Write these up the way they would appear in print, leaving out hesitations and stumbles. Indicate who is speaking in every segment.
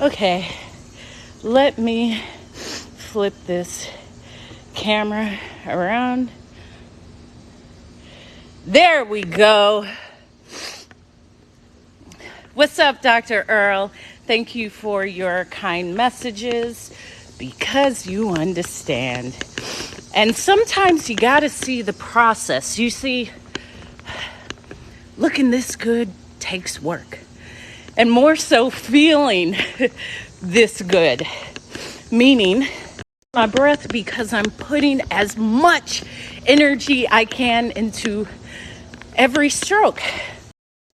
Speaker 1: Okay, let me flip this camera around. There we go. What's up, Dr. Earl? Thank you for your kind messages, because you understand. And sometimes you gotta see the process. You see, looking this good takes work. And more so feeling this good. Meaning, my breath, because I'm putting as much energy I can into every stroke.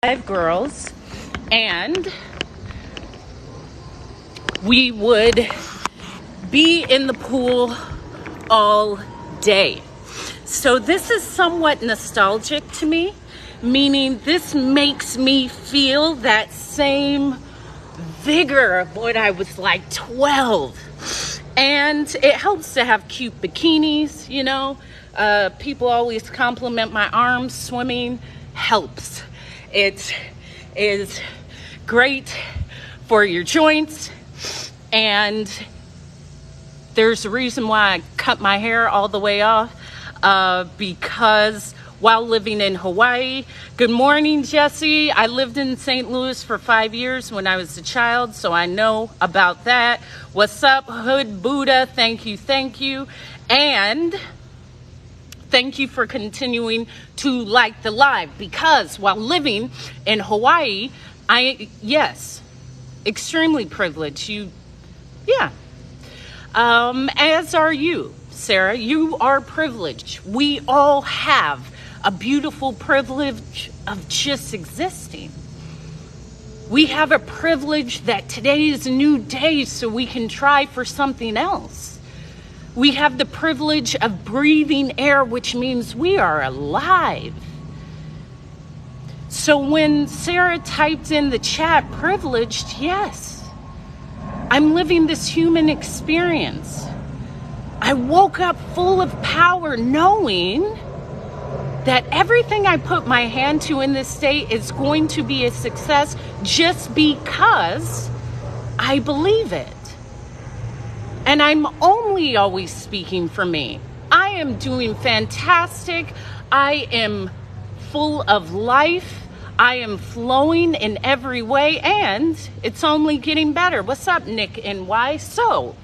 Speaker 1: 5 girls, and we would be in the pool all day. So this is somewhat nostalgic to me, meaning this makes me feel that same vigor of when I was like 12. And it helps to have cute bikinis, you know. People always compliment my arms. Swimming helps. It is great for your joints, and there's a reason why I cut my hair all the way off, because while living in Hawaii, good morning, Jesse. I lived in St. Louis for 5 years when I was a child, so I know about that. What's up, Hood Buddha? Thank you. And thank you for continuing to like the live, because while living in Hawaii, yes, extremely privileged. As are you, Sarah. You are privileged. We all have a beautiful privilege of just existing. We have a privilege that today is a new day, so we can try for something else. We have the privilege of breathing air, which means we are alive. So when Sarah typed in the chat, privileged, yes, I'm living this human experience. I woke up full of power, knowing that everything I put my hand to in this day is going to be a success just because I believe it. And I'm only always speaking for me. I am doing fantastic. I am full of life. I am flowing in every way, and it's only getting better. What's up, Nick NY? So,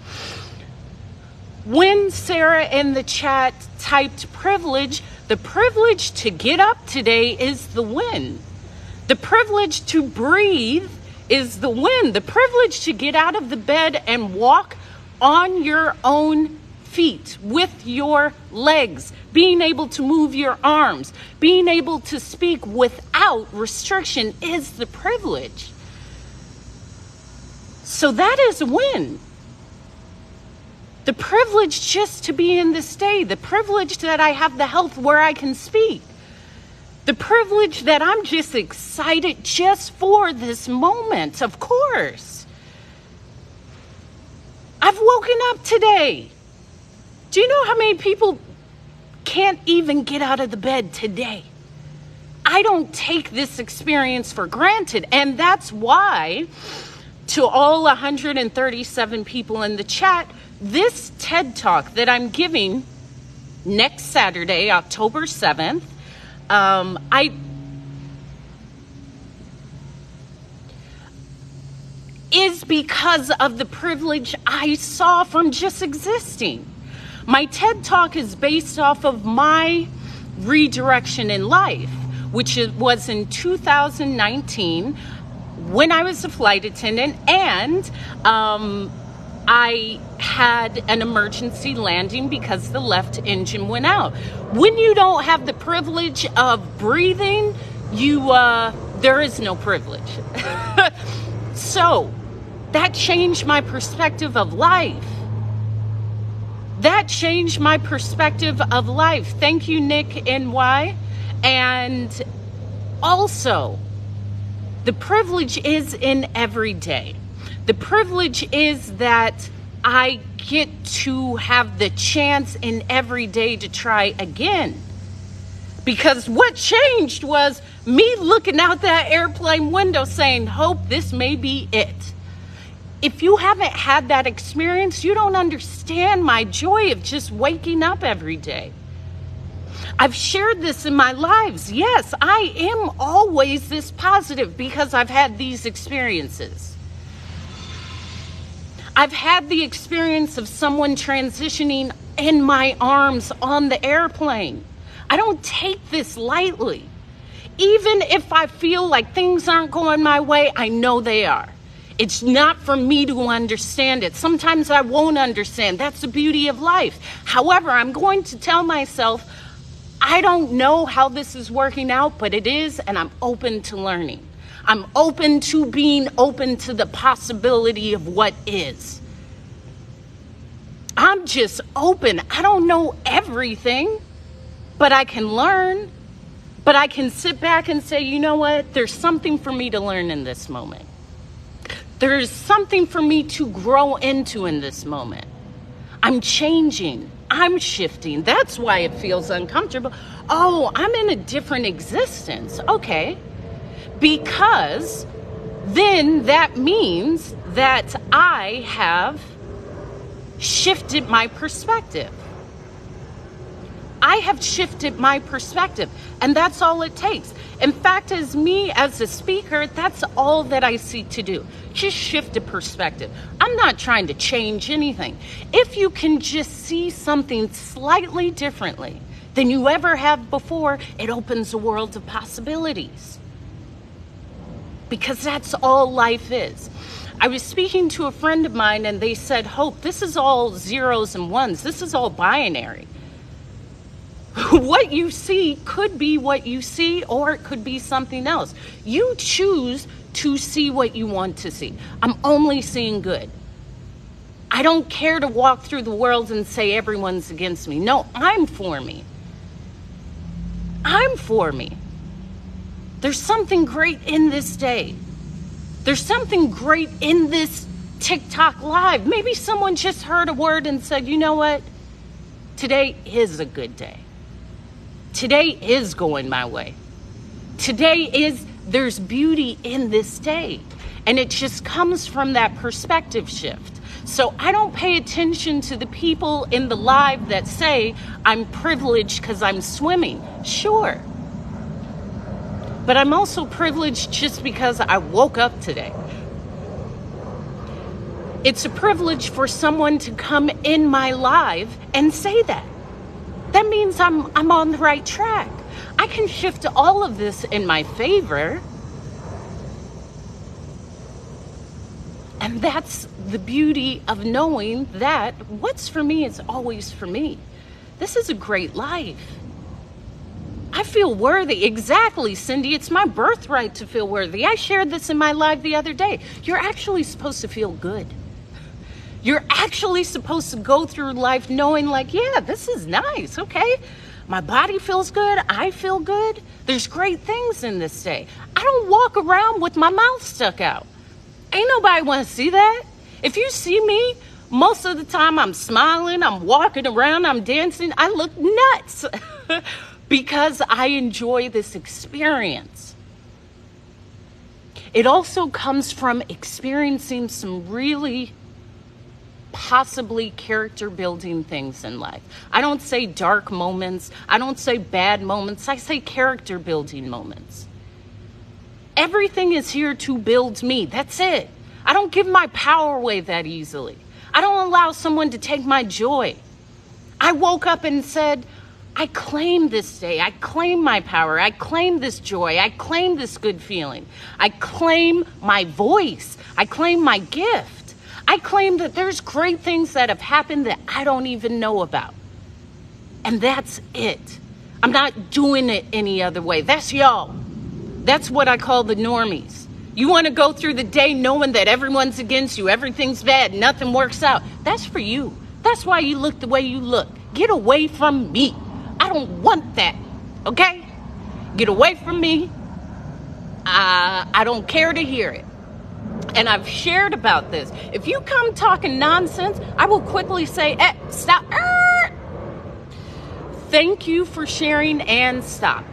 Speaker 1: when Sarah in the chat typed privilege, the privilege to get up today is the win. The privilege to breathe is the win. The privilege to get out of the bed and walk on your own feet with your legs, being able to move your arms, being able to speak without restriction is the privilege. So that is a win. The privilege just to be in this day, the privilege that I have the health where I can speak, the privilege that I'm just excited just for this moment, of course. I've woken up today. Do you know how many people can't even get out of the bed today? I don't take this experience for granted, and that's why, to all 137 people in the chat, this TED Talk that I'm giving next Saturday, October 7th, is because of the privilege I saw from just existing. My TED Talk is based off of my redirection in life, which was in 2019 when I was a flight attendant, and I had an emergency landing because the left engine went out. When you don't have the privilege of breathing, there is no privilege. So that changed my perspective of life. That changed my perspective of life. Thank you, Nick NY. And also, the privilege is in every day. The privilege is that I get to have the chance in every day to try again. Because what changed was me looking out that airplane window saying, hope this may be it. If you haven't had that experience, you don't understand my joy of just waking up every day. I've shared this in my lives. Yes, I am always this positive because I've had these experiences. I've had the experience of someone transitioning in my arms on the airplane. I don't take this lightly. Even if I feel like things aren't going my way, I know they are. It's not for me to understand it. Sometimes I won't understand. That's the beauty of life. However, I'm going to tell myself, I don't know how this is working out, but it is, and I'm open to learning. I'm open to being open to the possibility of what is. I'm just open. I don't know everything, but I can learn. But I can sit back and say, you know what? There's something for me to learn in this moment. There's something for me to grow into in this moment. I'm changing. I'm shifting. That's why it feels uncomfortable. Oh, I'm in a different existence. Okay. Because then that means that I have shifted my perspective. I have shifted my perspective, and that's all it takes. In fact, as me as a speaker, that's all that I seek to do. Just shift a perspective. I'm not trying to change anything. If you can just see something slightly differently than you ever have before, it opens a world of possibilities. Because that's all life is. I was speaking to a friend of mine and they said, Hope, this is all zeros and ones. This is all binary. What you see could be what you see, or it could be something else. You choose to see what you want to see. I'm only seeing good. I don't care to walk through the world and say everyone's against me. No, I'm for me. I'm for me. There's something great in this day. There's something great in this TikTok live. Maybe someone just heard a word and said, you know what? Today is a good day. Today is going my way. There's beauty in this day. And it just comes from that perspective shift. So I don't pay attention to the people in the live that say I'm privileged because I'm swimming. Sure. But I'm also privileged just because I woke up today. It's a privilege for someone to come in my live and say that. That means I'm on the right track. I can shift all of this in my favor. And that's the beauty of knowing that what's for me is always for me. This is a great life. I feel worthy. Exactly, Cindy. It's my birthright to feel worthy. I shared this in my live the other day. You're actually supposed to feel good. You're actually supposed to go through life knowing like, yeah, this is nice, okay? My body feels good. I feel good. There's great things in this day. I don't walk around with my mouth stuck out. Ain't nobody want to see that. If you see me, most of the time I'm smiling, I'm walking around, I'm dancing. I look nuts because I enjoy this experience. It also comes from experiencing some really possibly character building things in life. I don't say dark moments. I don't say bad moments. I say character building moments. Everything is here to build me. That's it. I don't give my power away that easily. I don't allow someone to take my joy. I woke up and said, I claim this day. I claim my power. I claim this joy. I claim this good feeling. I claim my voice. I claim my gift. I claim that there's great things that have happened that I don't even know about. And that's it. I'm not doing it any other way. That's y'all. That's what I call the normies. You want to go through the day knowing that everyone's against you, everything's bad, nothing works out. That's for you. That's why you look the way you look. Get away from me. I don't want that. Okay? Get away from me. I don't care to hear it. And I've shared about this. If you come talking nonsense, I will quickly say, stop. Thank you for sharing and stop.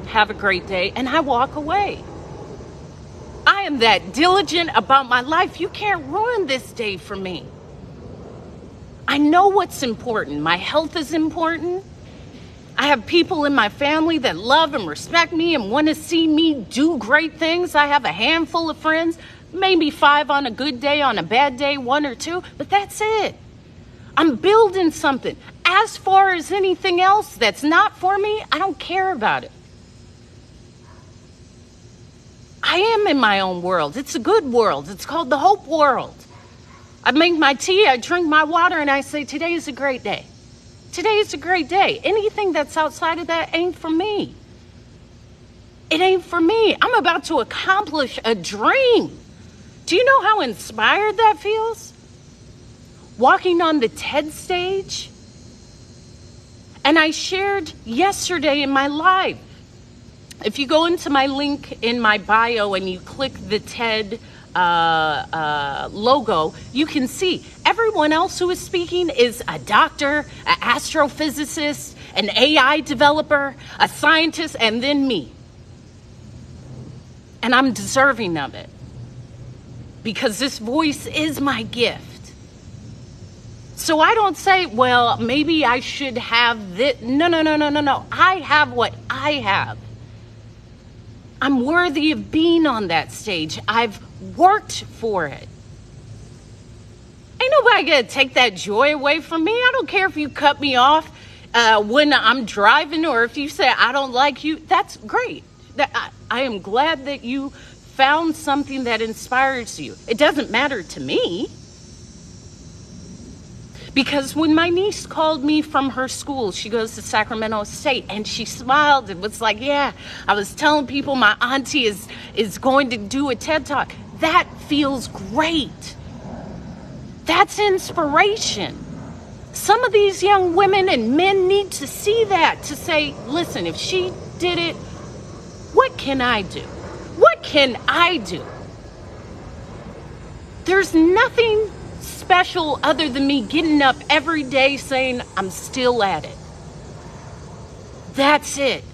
Speaker 1: Have a great day. And I walk away. I am that diligent about my life. You can't ruin this day for me. I know what's important. My health is important. I have people in my family that love and respect me and want to see me do great things. I have a handful of friends, maybe 5 on a good day, on a bad day, 1 or 2, but that's it. I'm building something. As far as anything else that's not for me, I don't care about it. I am in my own world. It's a good world. It's called the hope world. I make my tea, I drink my water, and I say, today is a great day. Today is a great day. Anything that's outside of that ain't for me. It ain't for me. I'm about to accomplish a dream. Do you know how inspired that feels? Walking on the TED stage. And I shared yesterday in my live. If you go into my link in my bio and you click the TED logo, you can see everyone else who is speaking is a doctor, an astrophysicist, an AI developer, a scientist, and then me. And I'm deserving of it because this voice is my gift. So I don't say, well, maybe I should have this. No. I have what I have. I'm worthy of being on that stage. I've worked for it. Ain't nobody gonna take that joy away from me. I don't care if you cut me off when I'm driving or if you say I don't like you. That's great. I am glad that you found something that inspires you. It doesn't matter to me. Because when my niece called me from her school, she goes to Sacramento State, and she smiled and was like, yeah, I was telling people my auntie is going to do a TED Talk. That feels great. That's inspiration. Some of these young women and men need to see that, to say, listen, if she did it, what can I do? What can I do? There's nothing special other than me getting up every day saying I'm still at it. That's it.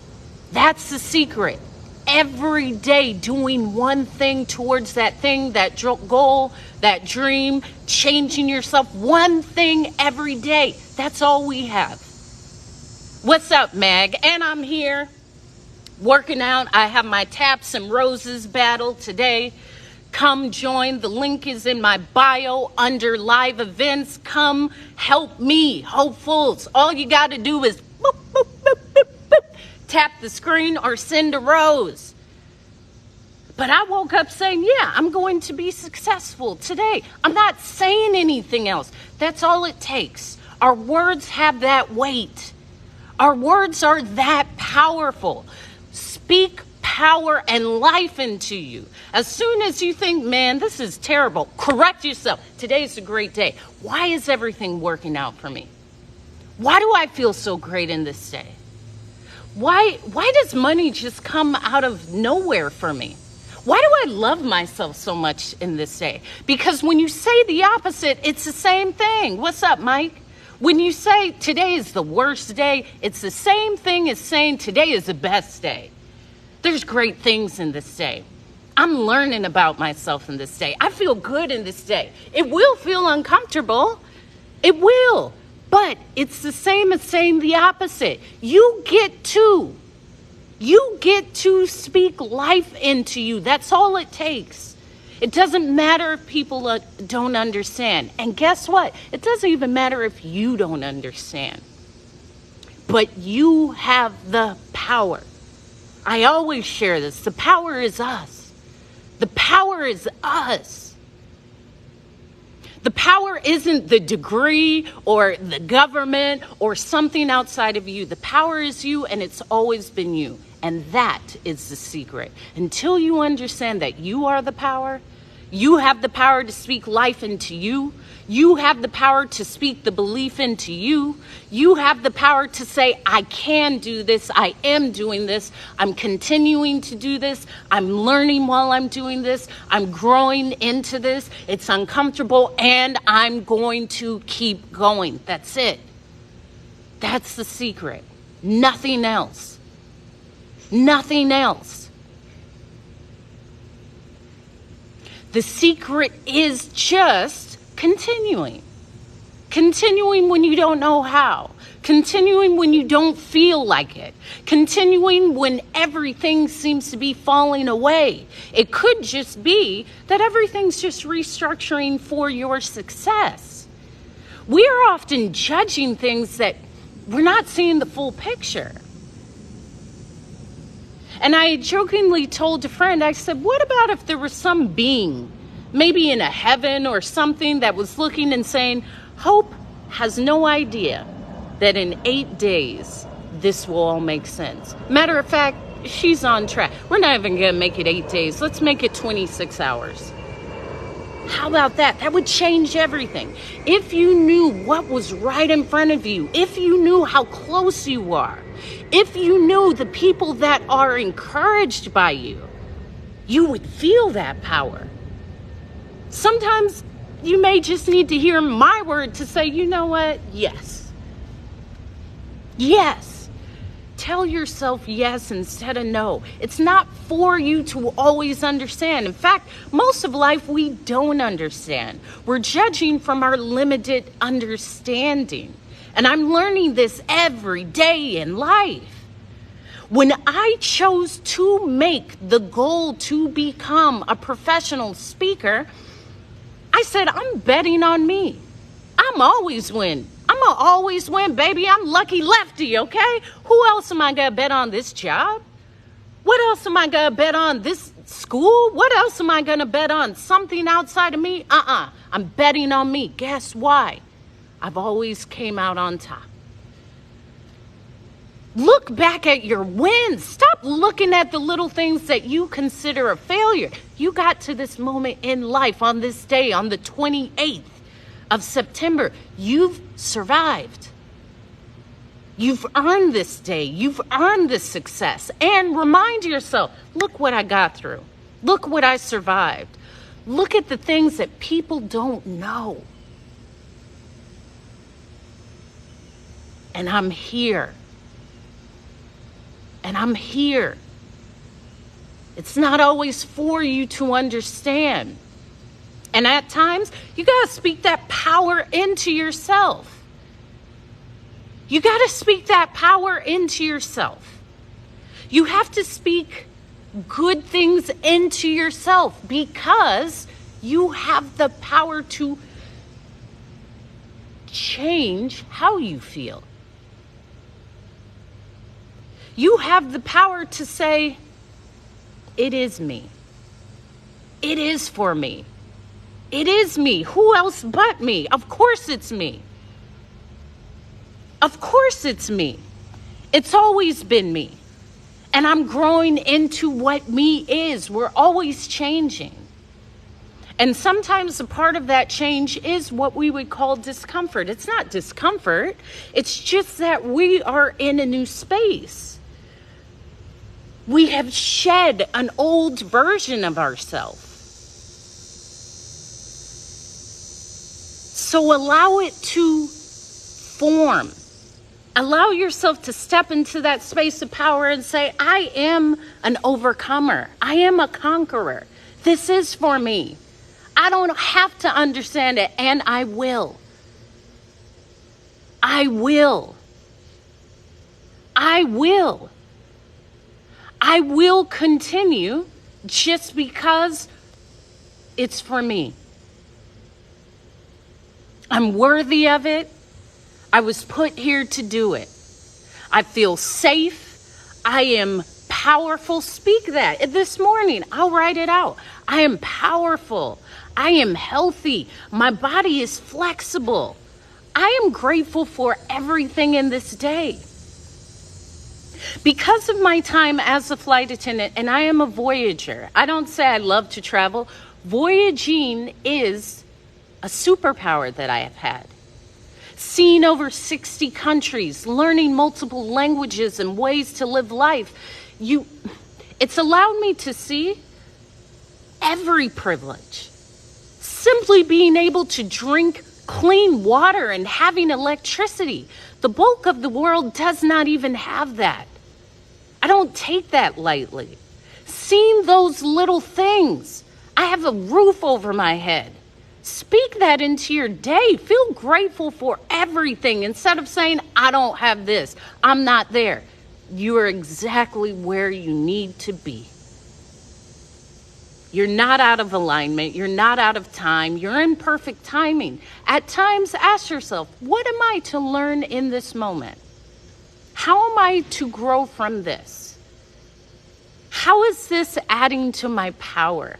Speaker 1: That's the secret. Every day doing one thing towards that thing, that goal, that dream, changing yourself, one thing every day. That's all we have. What's up, Mag? And I'm here working out. I have my Taps and Roses battle today. Come join. The link is in my bio under live events. Come help me, hopefuls. All you got to do is boop, boop, boop, boop, boop, tap the screen or send a rose. But I woke up saying, yeah, I'm going to be successful today. I'm not saying anything else. That's all it takes. Our words have that weight. Our words are that powerful. Speak power and life into you. As soon as you think, man, this is terrible, correct yourself. Today's a great day. Why is everything working out for me? Why do I feel so great in this day? Why does money just come out of nowhere for me? Why do I love myself so much in this day? Because when you say the opposite, it's the same thing. What's up, Mike? When you say today is the worst day, it's the same thing as saying today is the best day. There's great things in this day. I'm learning about myself in this day. I feel good in this day. It will feel uncomfortable. It will. But it's the same as saying the opposite. You get to speak life into you. That's all it takes. It doesn't matter if people don't understand. And guess what? It doesn't even matter if you don't understand. But you have the power. I always share this. The power is us. The power is us. The power isn't the degree or the government or something outside of you. The power is you, and it's always been you. And that is the secret. Until you understand that you are the power, you have the power to speak life into you. You have the power to speak the belief into you. You have the power to say, I can do this. I am doing this. I'm continuing to do this. I'm learning while I'm doing this. I'm growing into this. It's uncomfortable, and I'm going to keep going. That's it. That's the secret. Nothing else. Nothing else. The secret is just continuing. Continuing when you don't know how. Continuing when you don't feel like it. Continuing when everything seems to be falling away. It could just be that everything's just restructuring for your success. We are often judging things that we're not seeing the full picture. And I jokingly told a friend, I said, what about if there was some being, maybe in a heaven or something, that was looking and saying, Hope has no idea that in 8 days, this will all make sense. Matter of fact, she's on track. We're not even going to make it 8 days. Let's make it 26 hours. How about that? That would change everything. If you knew what was right in front of you, if you knew how close you are, if you knew the people that are encouraged by you, you would feel that power. Sometimes you may just need to hear my word to say, you know what? Yes. Yes. Tell yourself yes instead of no. It's not for you to always understand. In fact, most of life we don't understand. We're judging from our limited understanding. And I'm learning this every day in life. When I chose to make the goal to become a professional speaker, I said, I'm betting on me. I'm always win. I'm going to always win, baby. I'm lucky lefty, okay? Who else am I going to bet on this job? What else am I going to bet on this school? What else am I going to bet on? Something outside of me? I'm betting on me. Guess why? I've always came out on top. Look back at your wins. Stop looking at the little things that you consider a failure. You got to this moment in life on this day, on the 28th of September. You've survived. You've earned this day. You've earned this success. And remind yourself, look what I got through. Look what I survived. Look at the things that people don't know. And I'm here. And I'm here. It's not always for you to understand. And at times, you got to speak that power into yourself. You got to speak that power into yourself. You have to speak good things into yourself because you have the power to change how you feel. You have the power to say, it is me. It is for me. It is me. Who else but me? Of course it's me. Of course it's me. It's always been me. And I'm growing into what me is. We're always changing. And sometimes a part of that change is what we would call discomfort. It's not discomfort. It's just that we are in a new space. We have shed an old version of ourselves. So allow it to form. Allow yourself to step into that space of power and say, I am an overcomer. I am a conqueror. This is for me. I don't have to understand it, and I will. I will. I will. I will continue just because it's for me. I'm worthy of it. I was put here to do it. I feel safe. I am powerful. Speak that. This morning, I'll write it out. I am powerful. I am healthy. My body is flexible. I am grateful for everything in this day. Because of my time as a flight attendant, and I am a voyager, I don't say I love to travel. Voyaging is a superpower that I have had. Seeing over 60 countries, learning multiple languages and ways to live life, it's allowed me to see every privilege. Simply being able to drink clean water and having electricity. The bulk of the world does not even have that. I don't take that lightly. Seeing those little things. I have a roof over my head. Speak that into your day. Feel grateful for everything instead of saying, I don't have this, I'm not there. You are exactly where you need to be. You're not out of alignment. You're not out of time. You're in perfect timing. At times, ask yourself, what am I to learn in this moment? How am I to grow from this? How is this adding to my power?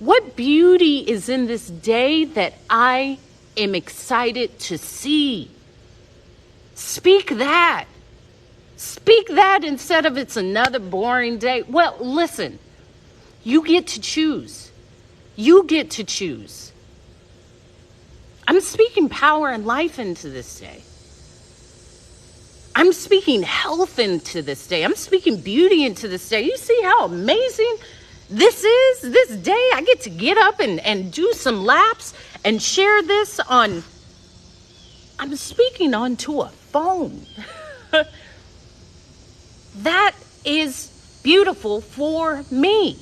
Speaker 1: What beauty is in this day that I am excited to see? Speak that. Speak that instead of it's another boring day. Well, listen, you get to choose. You get to choose. I'm speaking power and life into this day. I'm speaking health into this day. I'm speaking beauty into this day. You see how amazing this is? This day, I get to get up and do some laps and share this on, I'm speaking onto a phone. That is beautiful for me.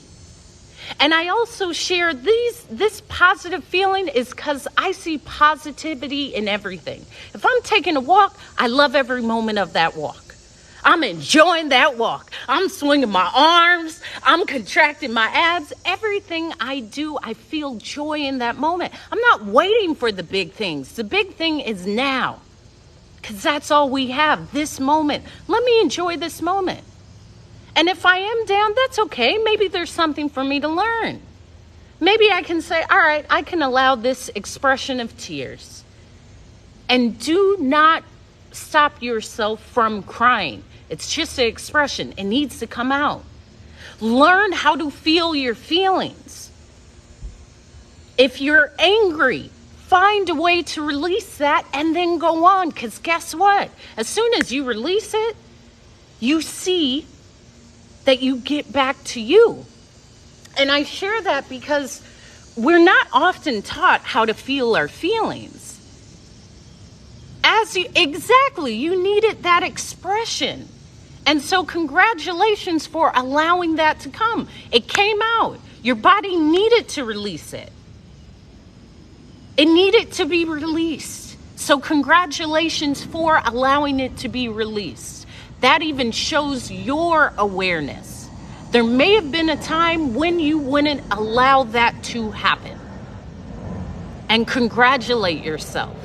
Speaker 1: And I also share this positive feeling is because I see positivity in everything. If I'm taking a walk, I love every moment of that walk. I'm enjoying that walk. I'm swinging my arms. I'm contracting my abs. Everything I do, I feel joy in that moment. I'm not waiting for the big things. The big thing is now, because that's all we have, this moment. Let me enjoy this moment. And if I am down, that's okay. Maybe there's something for me to learn. Maybe I can say, all right, I can allow this expression of tears. And do not stop yourself from crying. It's just an expression. It needs to come out. Learn how to feel your feelings. If you're angry, find a way to release that and then go on. Because guess what? As soon as you release it, you see that you get back to you. And I share that because we're not often taught how to feel our feelings. Exactly, you needed that expression. And so congratulations for allowing that to come. It came out. Your body needed to release it. It needed to be released. So congratulations for allowing it to be released. That even shows your awareness. There may have been a time when you wouldn't allow that to happen. And congratulate yourself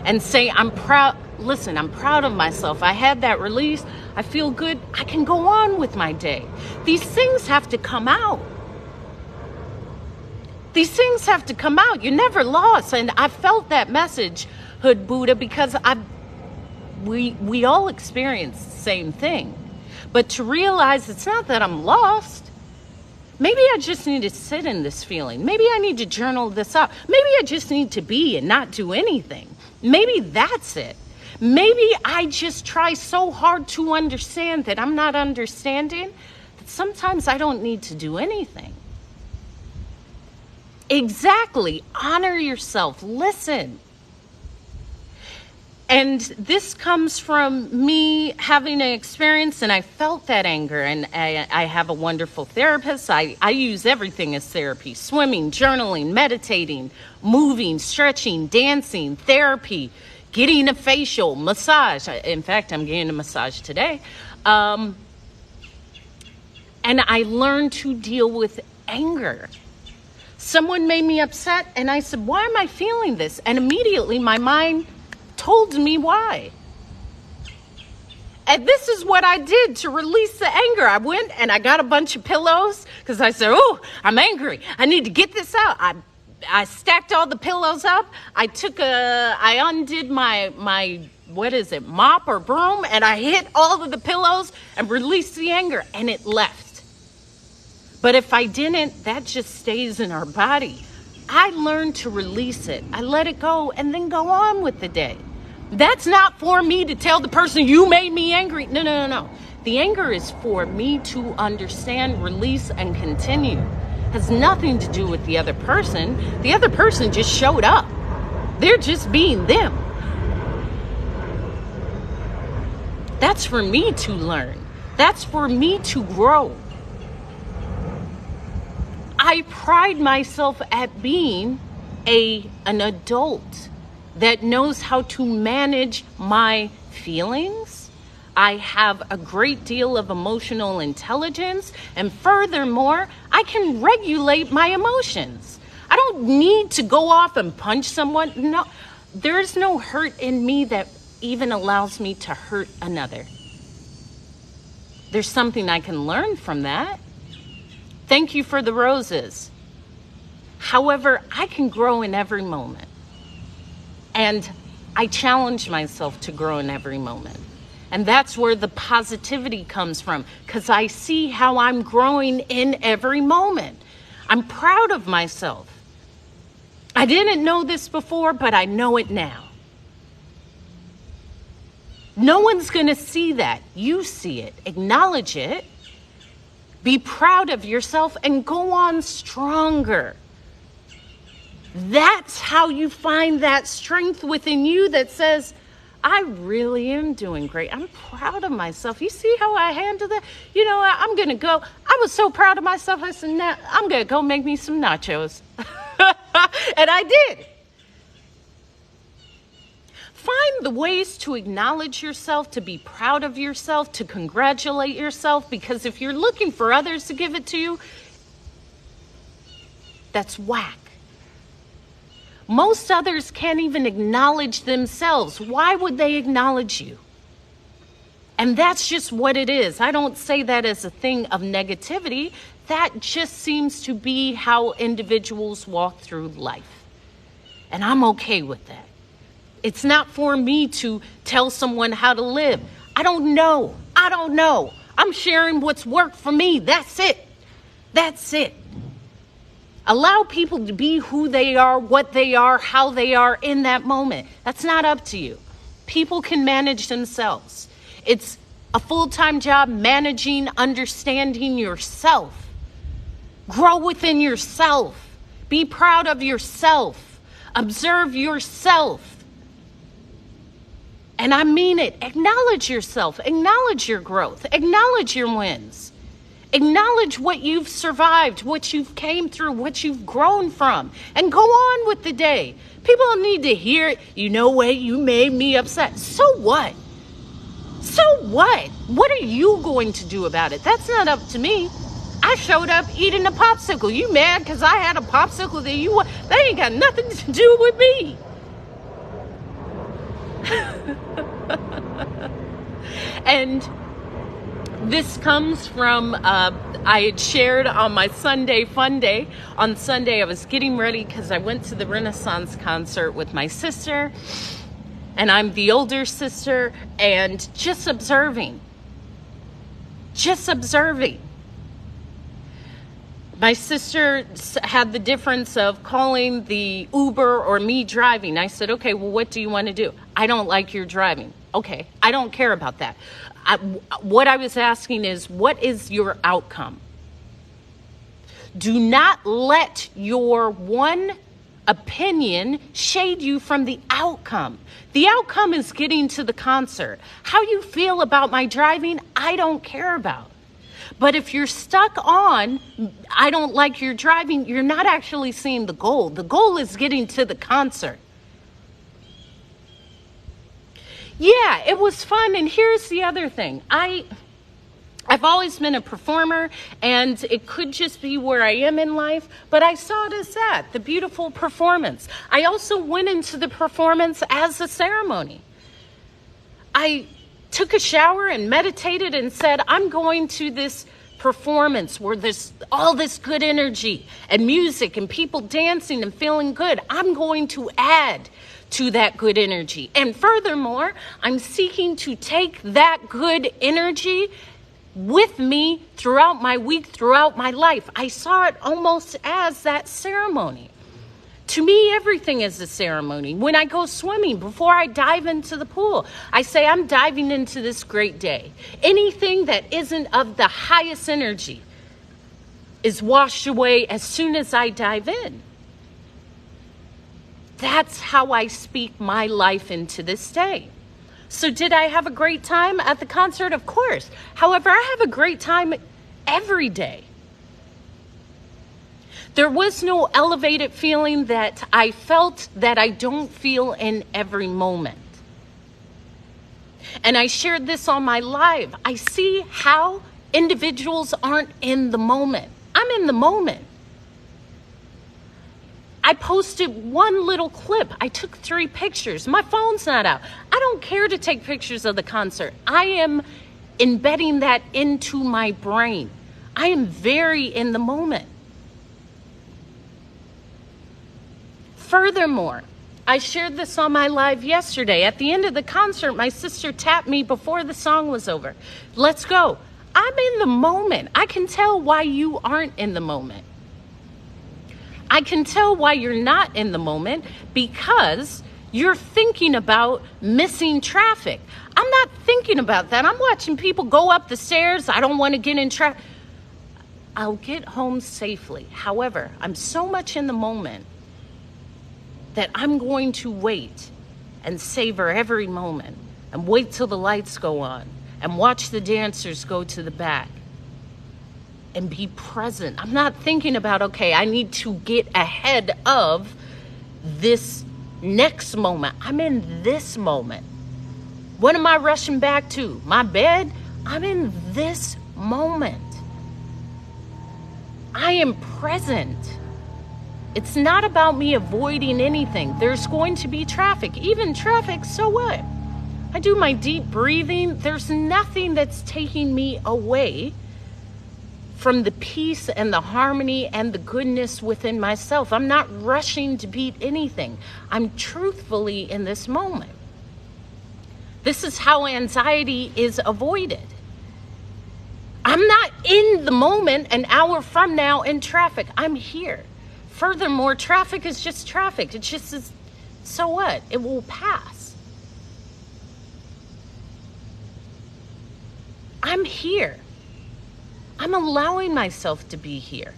Speaker 1: and say, I'm proud. Listen, I'm proud of myself. I had that release. I feel good. I can go on with my day. These things have to come out. These things have to come out. You're never lost. And I felt that message, Hood Buddha, because we all experience the same thing. But to realize it's not that I'm lost. Maybe I just need to sit in this feeling. Maybe I need to journal this out. Maybe I just need to be and not do anything. Maybe that's it. Maybe I just try so hard to understand that I'm not understanding that sometimes I don't need to do anything. Exactly. Honor yourself. Listen. And this comes from me having an experience, and I felt that anger, and I have a wonderful therapist. I use everything as therapy: swimming, journaling, meditating, moving, stretching, dancing, therapy, getting a facial, massage. In fact, I'm getting a massage today. And I learned to deal with anger. Someone made me upset, and I said, why am I feeling this? And immediately my mind told me why. And this is what I did to release the anger. I went and I got a bunch of pillows because I said, oh, I'm angry. I need to get this out. I stacked all the pillows up. I undid my mop or broom, and I hit all of the pillows and released the anger, and it left. But if I didn't, that just stays in our body. I learned to release it. I let it go and then go on with the day. That's not for me to tell the person, you made me angry. No. The anger is for me to understand, release, and continue. It has nothing to do with the other person. The other person just showed up. They're just being them. That's for me to learn. That's for me to grow. I I pride myself at being an adult that knows how to manage my feelings. I have a great deal of emotional intelligence, and furthermore, I can regulate my emotions. I don't need to go off and punch someone. No, there's no hurt in me that even allows me to hurt another. There's something I can learn from that. Thank you for the roses. However, I can grow in every moment. And I challenge myself to grow in every moment. And that's where the positivity comes from, because I see how I'm growing in every moment. I'm proud of myself. I didn't know this before, but I know it now. No one's going to see that. You see it. Acknowledge it. Be proud of yourself and go on stronger. That's how you find that strength within you that says, I really am doing great. I'm proud of myself. You see how I handled it? You know, I'm going to go. I was so proud of myself. I said, nah, I'm going to go make me some nachos. And I did. Find the ways to acknowledge yourself, to be proud of yourself, to congratulate yourself, because if you're looking for others to give it to you, that's whack. Most others can't even acknowledge themselves. Why would they acknowledge you? And that's just what it is. I don't say that as a thing of negativity. That just seems to be how individuals walk through life. And I'm okay with that. It's not for me to tell someone how to live. I don't know. I'm sharing what's worked for me. That's it. Allow people to be who they are, what they are, how they are in that moment. That's not up to you. People can manage themselves. It's a full-time job managing, understanding yourself. Grow within yourself. Be proud of yourself. Observe yourself. And I mean it. Acknowledge yourself. Acknowledge your growth. Acknowledge your wins. Acknowledge what you've survived, what you've came through, what you've grown from, and go on with the day. People don't need to hear it. You know what? You made me upset. So what? So what? What are you going to do about it? That's not up to me. I showed up eating a popsicle. You mad because I had a popsicle that you want? That ain't got nothing to do with me. And this comes from, I had shared on my Sunday Fun Day. On Sunday, I was getting ready because I went to the Renaissance concert with my sister. And I'm the older sister, and just observing. My sister had the difference of calling the Uber or me driving. I said, okay, well, what do you want to do? I don't like your driving. Okay, I don't care about that. What I was asking is, what is your outcome? Do not let your one opinion shade you from the outcome. The outcome is getting to the concert. How you feel about my driving, I don't care about. But if you're stuck on, I don't like your driving, you're not actually seeing the goal. The goal is getting to the concert. Yeah, it was fun. And here's the other thing. I've always been a performer, and it could just be where I am in life, but I saw it as that, the beautiful performance. I also went into the performance as a ceremony. I took a shower and meditated and said, I'm going to this performance where there's all this good energy and music and people dancing and feeling good. I'm going to add to that good energy. And furthermore, I'm seeking to take that good energy with me throughout my week, throughout my life. I saw it almost as that ceremony. To me, everything is a ceremony. When I go swimming, before I dive into the pool, I say, I'm diving into this great day. Anything that isn't of the highest energy is washed away as soon as I dive in. That's how I speak my life into this day. So did I have a great time at the concert? Of course. However, I have a great time every day. There was no elevated feeling that I felt that I don't feel in every moment. And I shared this on my live. I see how individuals aren't in the moment. I'm in the moment. I posted one little clip. I took 3 pictures. My phone's not out. I don't care to take pictures of the concert. I am embedding that into my brain. I am very in the moment. Furthermore, I shared this on my live yesterday. At the end of the concert, my sister tapped me before the song was over. Let's go. I'm in the moment. I can tell why you aren't in the moment. I can tell why you're not in the moment because you're thinking about missing traffic. I'm not thinking about that. I'm watching people go up the stairs. I don't want to get in traffic. I'll get home safely. However, I'm so much in the moment that I'm going to wait and savor every moment and wait till the lights go on and watch the dancers go to the back and be present. I'm not thinking about, okay, I need to get ahead of this next moment. I'm in this moment. What am I rushing back to? My bed? I'm in this moment. I am present. It's not about me avoiding anything. There's going to be traffic. Even traffic, so what? I do my deep breathing. There's nothing that's taking me away from the peace and the harmony and the goodness within myself. I'm not rushing to beat anything. I'm truthfully in this moment. This is how anxiety is avoided. I'm not in the moment an hour from now in traffic. I'm here. Furthermore, traffic is just traffic. It's just, so what? It will pass. I'm here. I'm allowing myself to be here.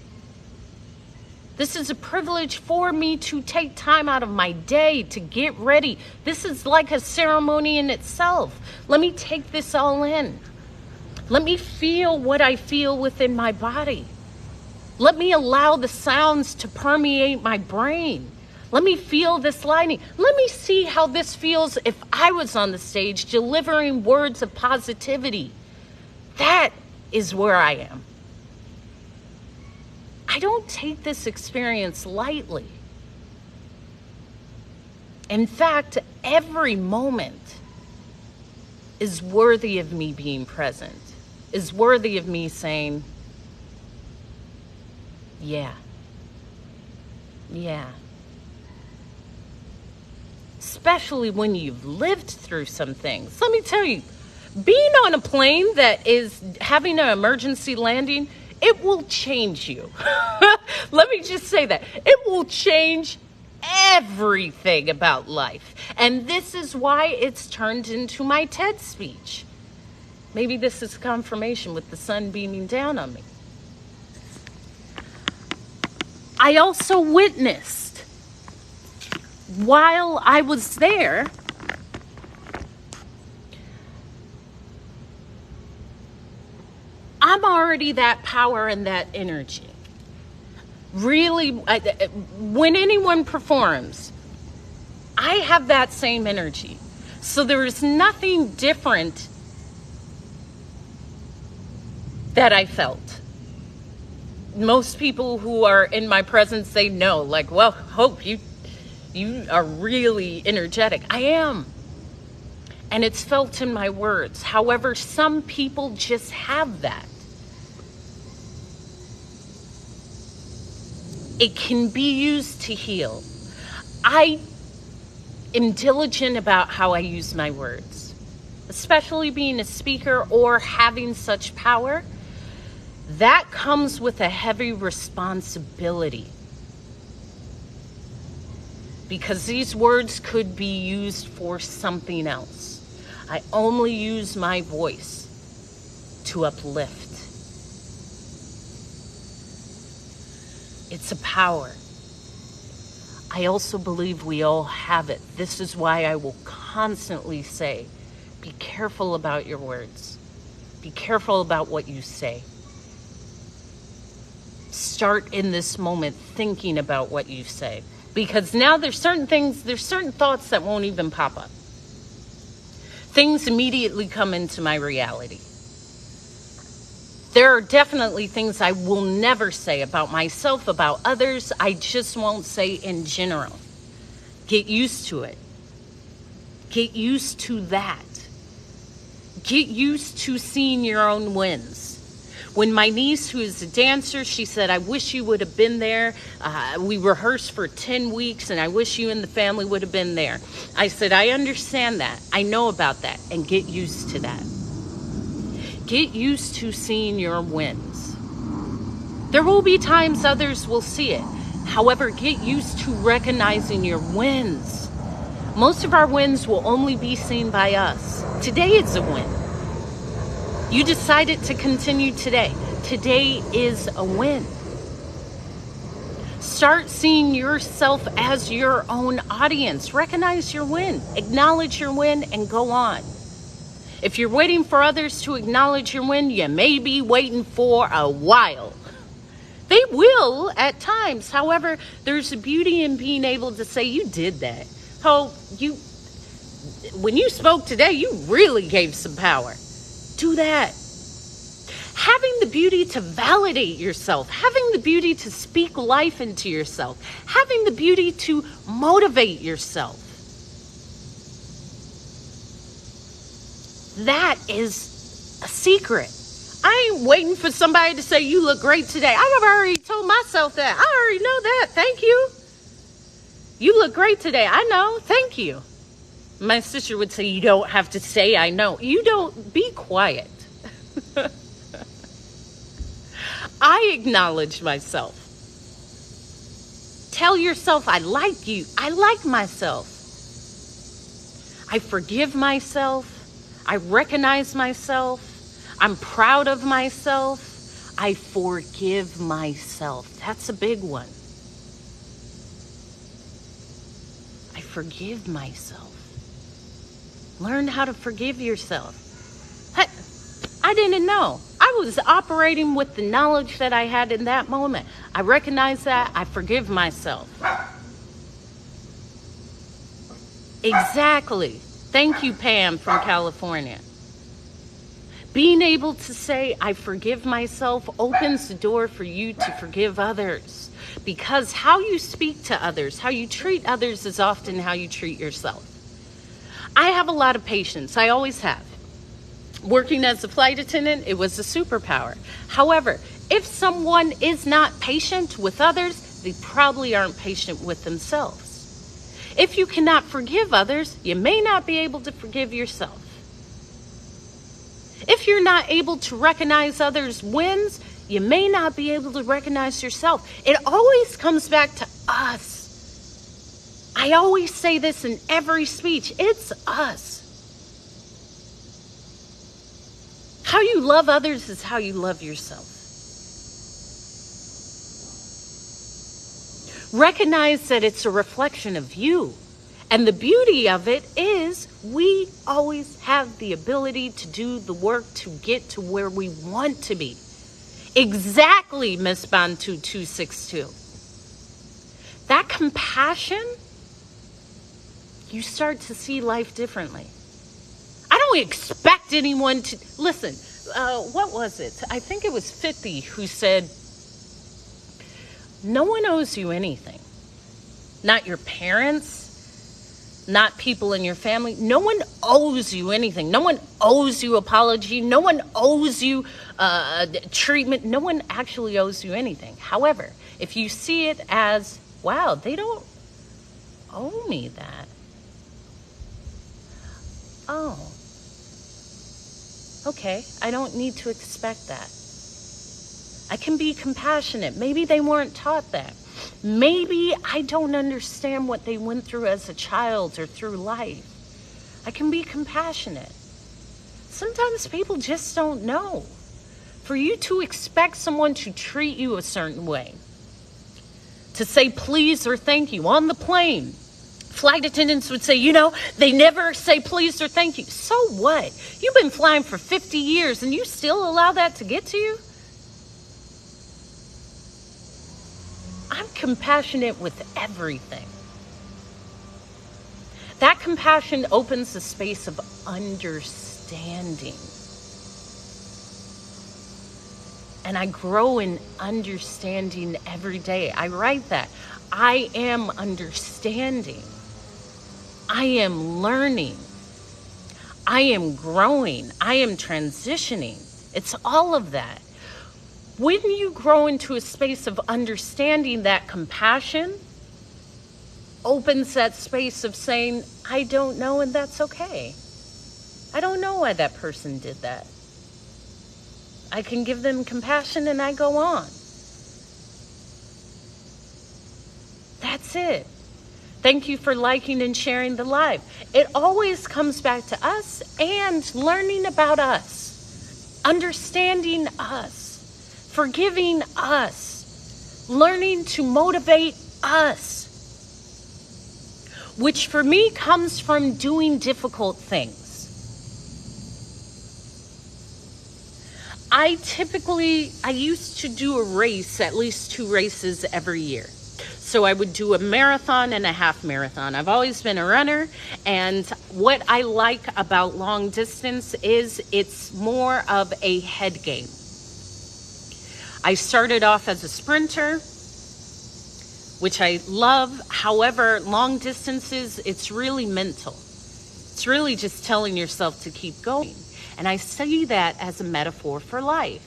Speaker 1: This is a privilege for me to take time out of my day to get ready. This is like a ceremony in itself. Let me take this all in. Let me feel what I feel within my body. Let me allow the sounds to permeate my brain. Let me feel this lighting. Let me see how this feels if I was on the stage delivering words of positivity. That is where I am. I don't take this experience lightly. In fact, every moment is worthy of me being present, is worthy of me saying, yeah. Especially when you've lived through some things. Let me tell you, being on a plane that is having an emergency landing, it will change you. Let me just say that. It will change everything about life. And this is why it's turned into my TED speech. Maybe this is confirmation with the sun beaming down on me. I also witnessed, while I was there, I'm already that power and that energy. Really, when anyone performs, I have that same energy. So there is nothing different that I felt. Most people who are in my presence, they know, like, well, Hope, you are really energetic. I am. And it's felt in my words. However, some people just have that. It can be used to heal. I am diligent about how I use my words, especially being a speaker or having such power. That comes with a heavy responsibility, because these words could be used for something else. I only use my voice to uplift. It's a power. I also believe we all have it. This is why I will constantly say, be careful about your words. Be careful about what you say. start in this moment thinking about what you say. Because now there's certain thoughts that won't even pop up. Things immediately come into my reality. There are definitely things I will never say about myself, about others. I just won't say in general. Get used to it. Get used to that. Get used to seeing your own wins. When my niece, who is a dancer, she said, I wish you would have been there. We rehearsed for 10 weeks and I wish you and the family would have been there. I said, I understand that. I know about that. And get used to that. Get used to seeing your wins. There will be times others will see it. However, get used to recognizing your wins. Most of our wins will only be seen by us. Today is a win. You decided to continue today. Today is a win. Start seeing yourself as your own audience. Recognize your win. Acknowledge your win and go on. If you're waiting for others to acknowledge your win, you may be waiting for a while. They will at times. However, there's a beauty in being able to say, you did that. When you spoke today, you really gave some power. Do that. Having the beauty to validate yourself, having the beauty to speak life into yourself, having the beauty to motivate yourself. That is a secret. I ain't waiting for somebody to say, you look great today. I've already told myself that. I already know that. Thank you. You look great today. I know. Thank you. My sister would say, you don't have to say, I know. You don't. Be quiet. I acknowledge myself. Tell yourself, I like you. I like myself. I forgive myself. I recognize myself. I'm proud of myself. I forgive myself. That's a big one. I forgive myself. Learn how to forgive yourself. I didn't know. I was operating with the knowledge that I had in that moment. I recognize that. I forgive myself. Exactly. Thank you, Pam from California. Being able to say, I forgive myself, opens the door for you to forgive others. Because how you speak to others, how you treat others is often how you treat yourself. I have a lot of patience. I always have. Working as a flight attendant, it was a superpower. However, if someone is not patient with others, they probably aren't patient with themselves. If you cannot forgive others, you may not be able to forgive yourself. If you're not able to recognize others' wins, you may not be able to recognize yourself. It always comes back to us. I always say this in every speech. It's us. How you love others is how you love yourself. Recognize that it's a reflection of you. And the beauty of it is we always have the ability to do the work to get to where we want to be. Exactly, Miss Bantu 262. That compassion, you start to see life differently. I don't expect anyone to... Listen, what was it? I think it was 50 who said, no one owes you anything. Not your parents, not people in your family. No one owes you anything. No one owes you apology. No one owes you treatment. No one actually owes you anything. However, if you see it as, wow, they don't owe me that. Oh, okay, I don't need to expect that. I can be compassionate. Maybe they weren't taught that. Maybe I don't understand what they went through as a child or through life. I can be compassionate. Sometimes people just don't know. For you to expect someone to treat you a certain way, to say please or thank you on the plane, flight attendants would say, you know, they never say please or thank you. So what? You've been flying for 50 years and you still allow that to get to you? compassionate with everything. That compassion opens the space of understanding. And I grow in understanding every day. I write that. I am understanding. I am learning. I am growing. I am transitioning. It's all of that. When you grow into a space of understanding, that compassion opens that space of saying, I don't know, and that's okay. I don't know why that person did that. I can give them compassion and I go on. That's it. Thank you for liking and sharing the live. It always comes back to us and learning about us, understanding us, forgiving us, learning to motivate us, which for me comes from doing difficult things. I used to do a race, at least 2 races every year. So I would do a marathon and a half marathon. I've always been a runner, and what I like about long distance is it's more of a head game. I started off as a sprinter, which I love. However, long distances, it's really mental. It's really just telling yourself to keep going. And I see that as a metaphor for life.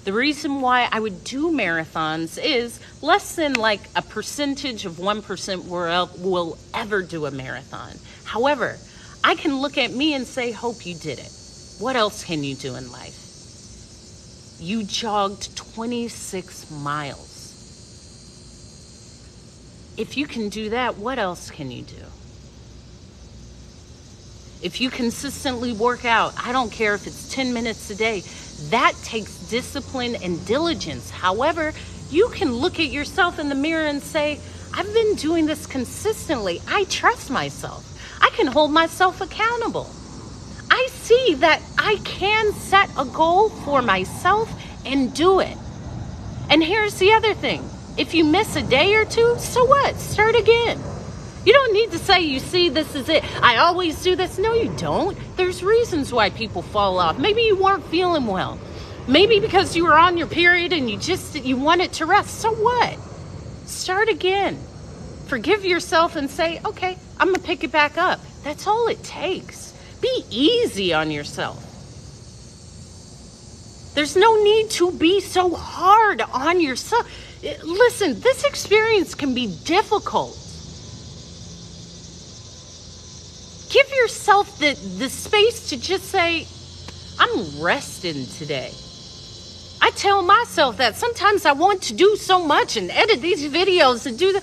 Speaker 1: The reason why I would do marathons is less than like a percentage of 1% will ever do a marathon. However, I can look at me and say, hope you did it. What else can you do in life? You jogged 26 miles. If you can do that, what else can you do? If you consistently work out, I don't care if it's 10 minutes a day, that takes discipline and diligence. However, you can look at yourself in the mirror and say, I've been doing this consistently. I trust myself. I can hold myself accountable. I see that I can set a goal for myself and do it. And here's the other thing. If you miss a day or two, so what? Start again. You don't need to say, you see, this is it. I always do this. No, you don't. There's reasons why people fall off. Maybe you weren't feeling well. Maybe because you were on your period and you wanted to rest. So what? Start again. Forgive yourself and say, okay, I'm going to pick it back up. That's all it takes. Be easy on yourself. There's no need to be so hard on yourself. Listen, this experience can be difficult. Give yourself the space to just say, I'm resting today. I tell myself that sometimes I want to do so much and edit these videos and do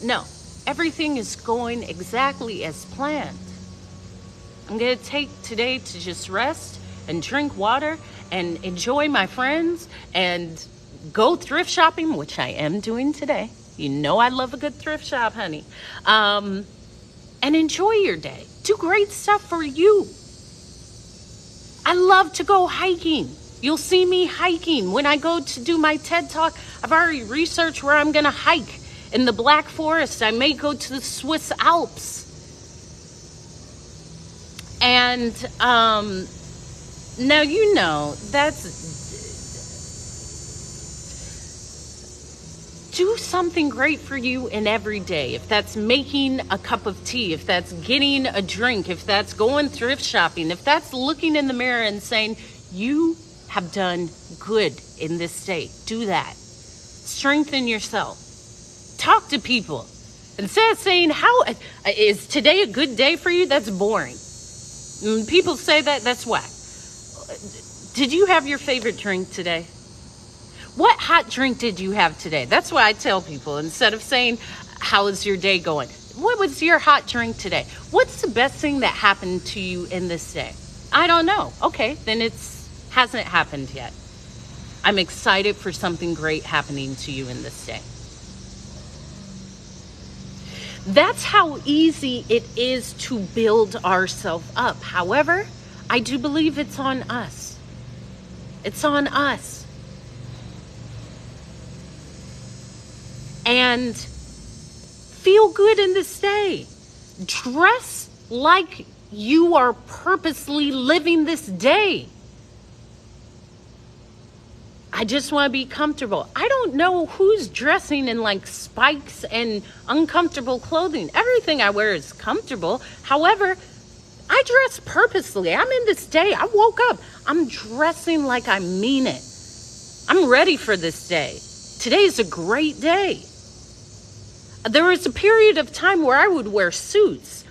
Speaker 1: no, everything is going exactly as planned. I'm going to take today to just rest and drink water and enjoy my friends and go thrift shopping, which I am doing today. You know I love a good thrift shop, honey. And enjoy your day. Do great stuff for you. I love to go hiking. You'll see me hiking. When I go to do my TED Talk, I've already researched where I'm going to hike. In the Black Forest, I may go to the Swiss Alps. And now you know, do something great for you in every day. If that's making a cup of tea, if that's getting a drink, if that's going thrift shopping, if that's looking in the mirror and saying, you have done good in this day, do that. Strengthen yourself. Talk to people. Instead of saying, how is today a good day for you? That's boring. When people say that, that's whack. Did you have your favorite drink today? What hot drink did you have today? That's what I tell people. Instead of saying, how is your day going? What was your hot drink today? What's the best thing that happened to you in this day? I don't know. Okay, then it hasn't happened yet. I'm excited for something great happening to you in this day. That's how easy it is to build ourselves up. However, I do believe it's on us. It's on us. and feel good in this day. Dress like you are purposely living this day. I just want to be comfortable. I don't know who's dressing in like spikes and uncomfortable clothing. Everything I wear is comfortable. However, I dress purposely. I'm in this day. I woke up. I'm dressing like I mean it. I'm ready for this day. Today is a great day. There was a period of time where I would wear suits.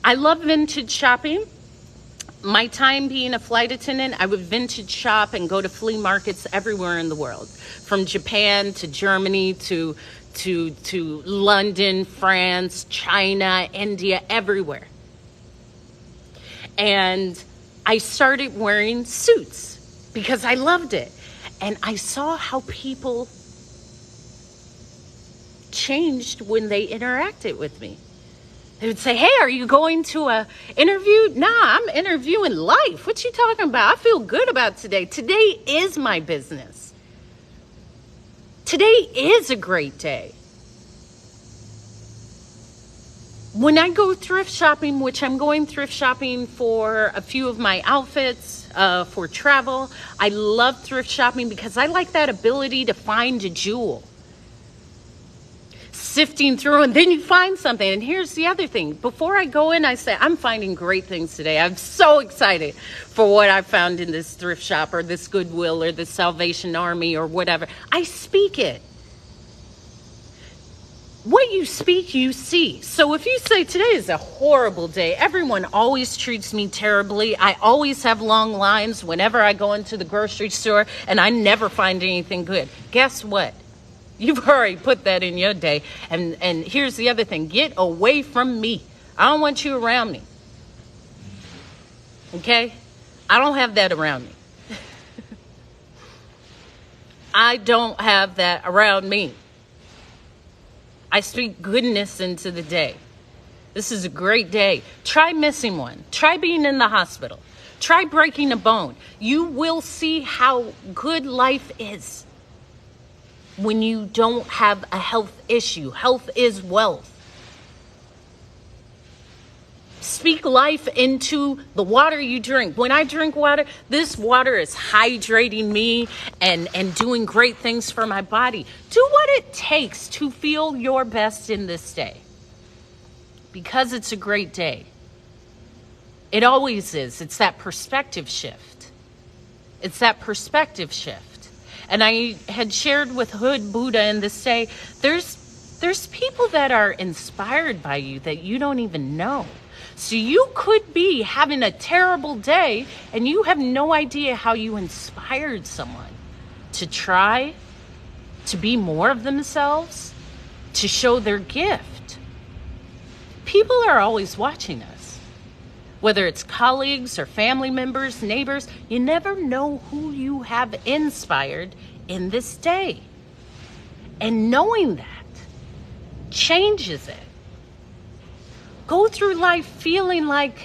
Speaker 1: I love vintage shopping. My time being a flight attendant, I would vintage shop and go to flea markets everywhere in the world, from Japan to Germany to London, France, China, India, everywhere. And I started wearing suits because I loved it. And I saw how people changed when they interacted with me. They would say, hey, are you going to a interview? Nah, I'm interviewing life. What you talking about? I feel good about today. Today is my business. Today is a great day. When I go thrift shopping, which I'm going thrift shopping for a few of my outfits, for travel, I love thrift shopping because I like that ability to find a jewel. Sifting through, and then you find something. And here's the other thing. Before I go in, I say, I'm finding great things today. I'm so excited for what I found in this thrift shop or this Goodwill or this Salvation Army or whatever. I speak it. What you speak, you see. So if you say today is a horrible day, everyone always treats me terribly. I always have long lines whenever I go into the grocery store, and I never find anything good. Guess what? You've already put that in your day. And here's the other thing. Get away from me. I don't want you around me. Okay? I don't have that around me. I don't have that around me. I speak goodness into the day. This is a great day. Try missing one. Try being in the hospital. Try breaking a bone. You will see how good life is. When you don't have a health issue. Health is wealth. Speak life into the water you drink. When I drink water, this water is hydrating me and doing great things for my body. Do what it takes to feel your best in this day. Because it's a great day. It always is. It's that perspective shift. It's that perspective shift. And I had shared with Hood Buddha in this day, there's people that are inspired by you that you don't even know. So you could be having a terrible day and you have no idea how you inspired someone to try, to be more of themselves, to show their gift. People are always watching us. Whether it's colleagues or family members, neighbors, you never know who you have inspired in this day. And knowing that changes it. Go through life feeling like,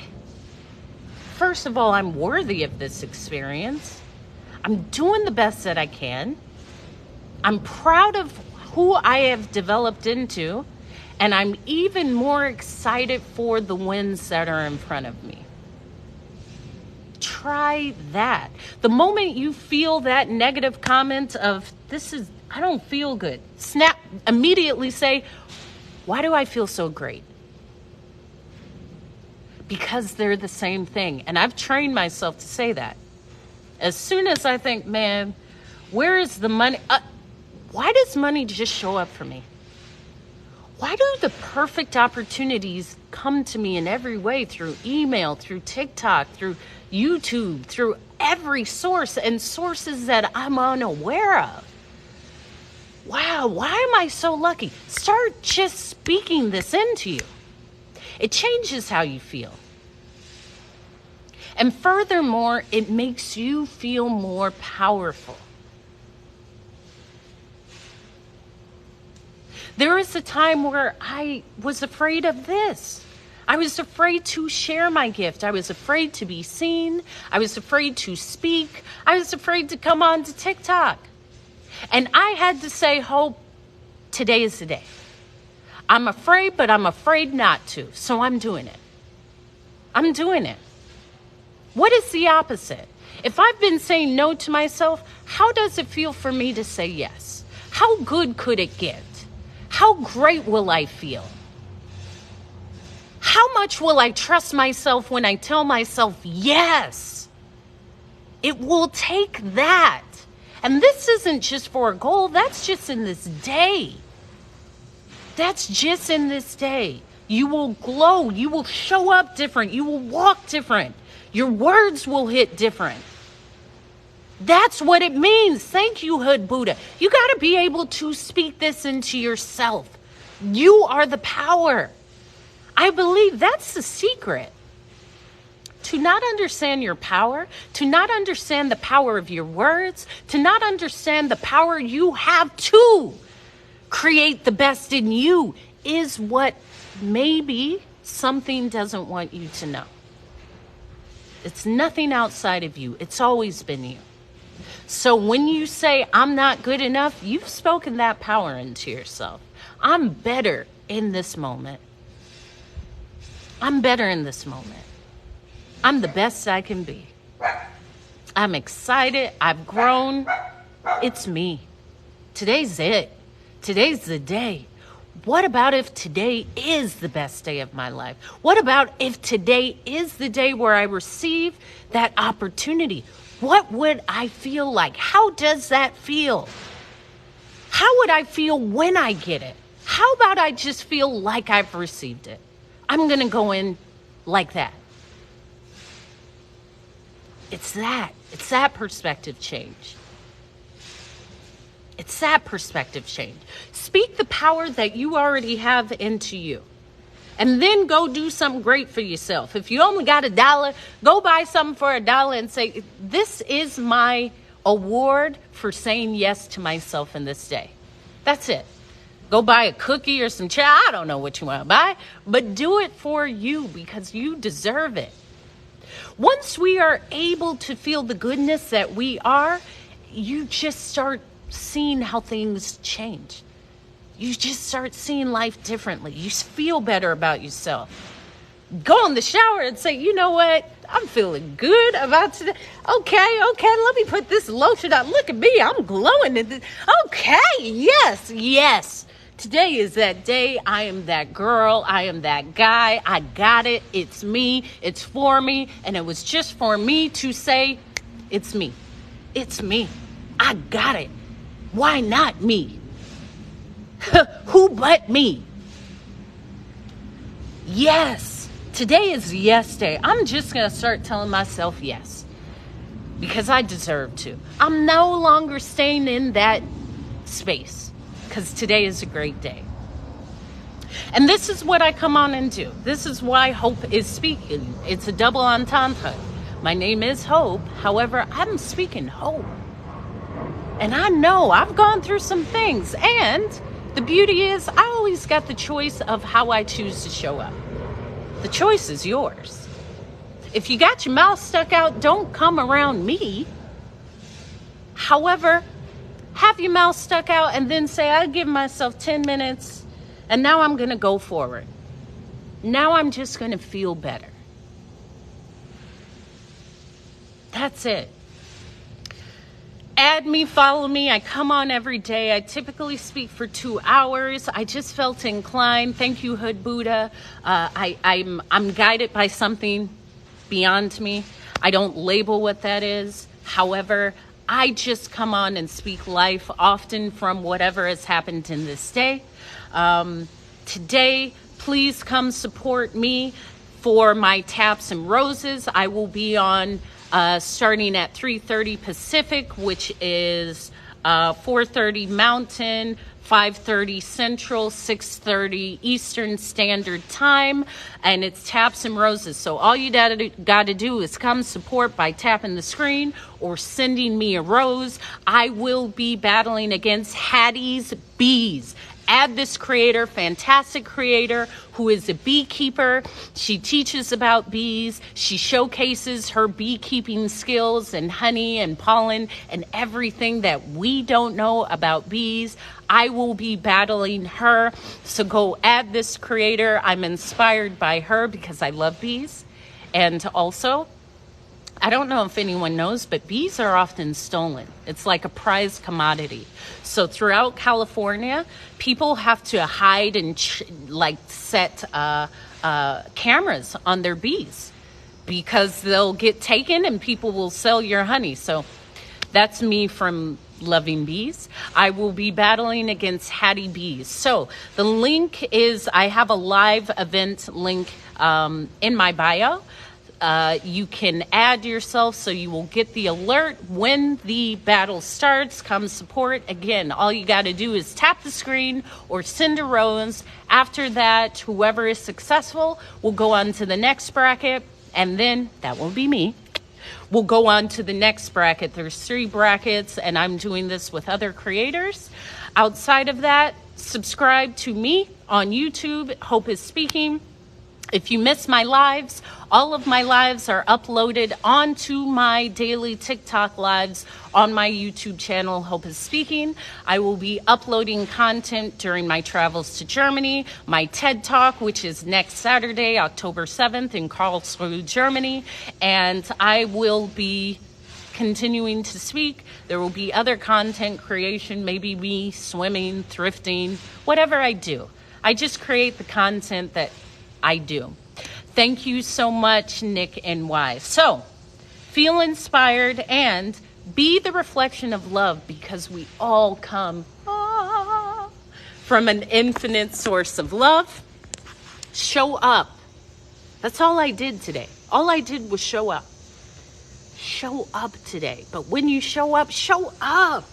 Speaker 1: first of all, I'm worthy of this experience. I'm doing the best that I can. I'm proud of who I have developed into. And I'm even more excited for the wins that are in front of me. Try that. The moment you feel that negative comment of, I don't feel good. Snap, immediately say, why do I feel so great? Because they're the same thing. And I've trained myself to say that. As soon as I think, man, where is the money? Why does money just show up for me? Why do the perfect opportunities come to me in every way, through email, through TikTok, through YouTube, through every source, and sources that I'm unaware of? Wow, why am I so lucky? Start just speaking this into you. It changes how you feel. And furthermore, it makes you feel more powerful. There was a time where I was afraid of this. I was afraid to share my gift. I was afraid to be seen. I was afraid to speak. I was afraid to come on to TikTok. And I had to say, Hope, Today is the day. I'm afraid, but I'm afraid not to. So I'm doing it. I'm doing it. What is the opposite? If I've been saying no to myself, how does it feel for me to say yes? How good could it get? How great will I feel? How much will I trust myself when I tell myself yes? It will take that. And this isn't just for a goal. That's just in this day. That's just in this day. You will glow. You will show up different. You will walk different. Your words will hit different. That's what it means. Thank you, Hood Buddha. You got to be able to speak this into yourself. You are the power. I believe that's the secret. To not understand your power, to not understand the power of your words, to not understand the power you have to create the best in you is what maybe something doesn't want you to know. It's nothing outside of you. It's always been you. So when you say, I'm not good enough, you've spoken that power into yourself. I'm better in this moment. I'm better in this moment. I'm the best I can be. I'm excited. I've grown. It's me. Today's it. Today's the day. What about if today is the best day of my life? What about if today is the day where I receive that opportunity? What would I feel like? How does that feel? How would I feel when I get it? How about I just feel like I've received it? I'm going to go in like that. It's that. It's that perspective change. It's that perspective change. Speak the power that you already have into you. And then go do something great for yourself. If you only got $1, go buy something for $1 and say, this is my award for saying yes to myself in this day. That's it. Go buy a cookie or some chow. I don't know what you want to buy, but do it for you because you deserve it. Once we are able to feel the goodness that we are, you just start seeing how things change. You just start seeing life differently. You feel better about yourself. Go in the shower and say, you know what? I'm feeling good about today. Okay, let me put this lotion on. Look at me, I'm glowing. Okay, yes. Today is that day. I am that girl. I am that guy. I got it. It's me. It's for me. And it was just for me to say, it's me. It's me. I got it. Why not me? Who but me? Yes. Today is yes day. I'm just going to start telling myself yes. Because I deserve to. I'm no longer staying in that space. Because today is a great day. And this is what I come on and do. This is why Hope is speaking. It's a double entendre. My name is Hope. However, I'm speaking hope. And I know I've gone through some things. And the beauty is I always got the choice of how I choose to show up. The choice is yours. If you got your mouth stuck out, don't come around me. However, have your mouth stuck out and then say, I give myself 10 minutes and now I'm going to go forward. Now I'm just going to feel better. That's it. Add me, follow me. I come on every day. I typically speak for 2 hours. I just felt inclined. Thank you, Hood Buddha. I'm guided by something beyond me. I don't label what that is. However, I just come on and speak life often from whatever has happened in this day. Today, please come support me for my Taps and Roses. I will be on starting at 3:30 Pacific, which is 4:30 Mountain, 5:30 Central, 6:30 Eastern Standard Time, and it's Taps and Roses. So all you got to do is come support by tapping the screen or sending me a rose. I will be battling against Hattie's Bees add this creator, fantastic creator, who is a beekeeper. She teaches about bees. She showcases her beekeeping skills and honey and pollen and everything that we don't know about bees. I will be battling her. So go add this creator. I'm inspired by her because I love bees. And also, I don't know if anyone knows, but bees are often stolen. It's like a prized commodity. So throughout California, people have to hide and set cameras on their bees because they'll get taken and people will sell your honey. So that's me from loving bees. I will be battling against Hattie Bees. So the link is, I have a live event link in my bio. You can add yourself so you will get the alert when the battle starts. Come support. Again, all you got to do is tap the screen or send a rose. After that, whoever is successful will go on to the next bracket, and then that will be me. We'll go on to the next bracket. There's 3 brackets, and I'm doing this with other creators. Outside of that, subscribe to me on YouTube, Hope is Speaking. If you miss my lives, all of my lives are uploaded onto my daily TikTok lives on my YouTube channel, Hope is Speaking. I will be uploading content during my travels to Germany, my TED Talk, which is next Saturday, October 7th in Karlsruhe, Germany, and I will be continuing to speak. There will be other content creation, maybe me swimming, thrifting, whatever I do. I just create the content that I do. Thank you so much, Nick NY. So, feel inspired and be the reflection of love, because we all come from an infinite source of love. Show up. That's all I did today. All I did was show up. Show up today. But when you show up, show up.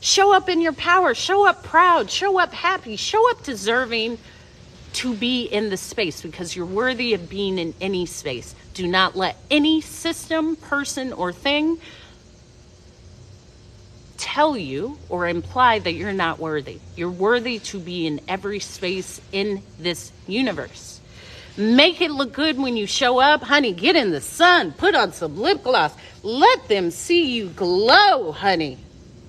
Speaker 1: Show up in your power. Show up proud. Show up happy. Show up deserving to be in the space, because you're worthy of being in any space. Do not let any system, person, or thing tell you or imply that you're not worthy. You're worthy to be in every space in this universe. Make it look good when you show up. Honey, get in the sun. Put on some lip gloss. Let them see you glow, honey,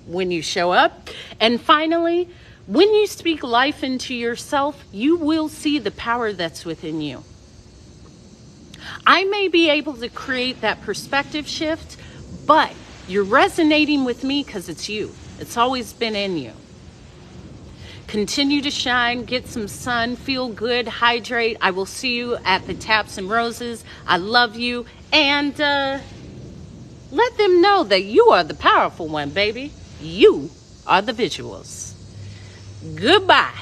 Speaker 1: when you show up. And finally, when you speak life into yourself, you will see the power that's within you. I may be able to create that perspective shift, but you're resonating with me because it's you. It's always been in you. Continue to shine, get some sun, feel good, hydrate. I will see you at the Taps and Roses. I love you. And let them know that you are the powerful one, baby. You are the visuals. Goodbye.